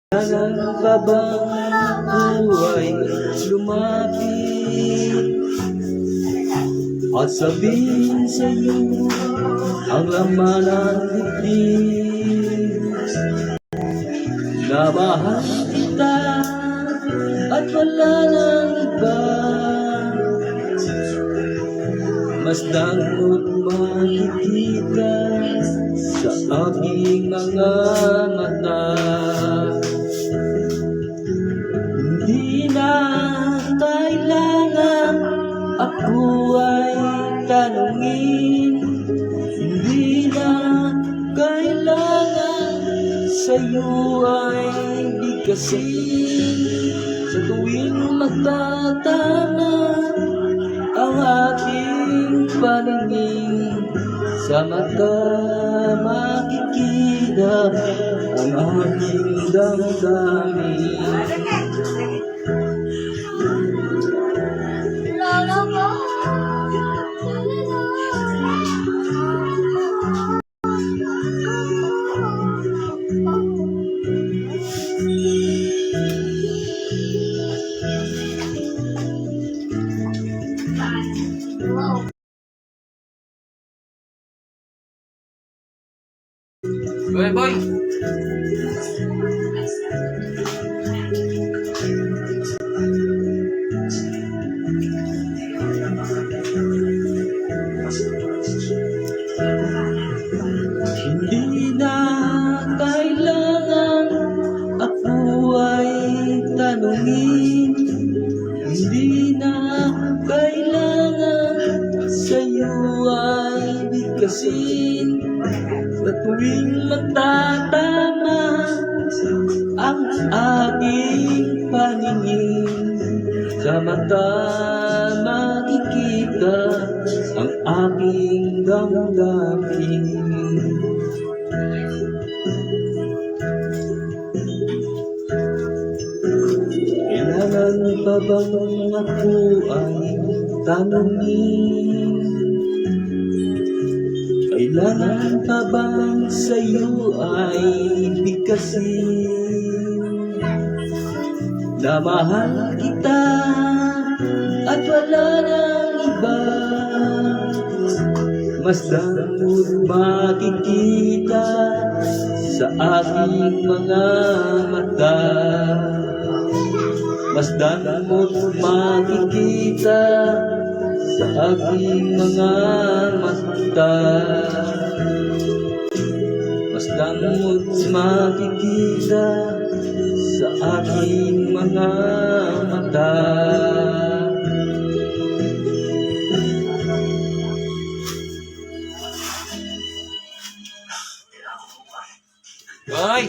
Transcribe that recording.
Kailangan pa bang ako ay lumapit at sabihin sa'yo ang laman ng dibdib? Na mahal kita at wala nang iba, masdan mo't makikita sa aking mga mata. Hindi na kailangan ako ay tanungin, hindi na kailangan sa'yo ay bigkasin. Sa tuwing magtatama ang ating paningin, sa mata makikita ang aking damdamin. Boy, boy. Hindi na kailangan ako ay tanungin, hindi na kailangan sa'yo ay bigkasin. Sa tuwing magtatama ang aking paningin, sa mata makikita ang aking damdamin. Kailangan pa bang ako ay tanungin? Kailangan pa bang sa'yo ay bigkasin? Na mahal kita at wala nang iba, masdan mo't makikita sa aking mga mata. Masdan mo't makikita sa aking mga mata. Masdan mo't makikita sa aking mga mata. Boy.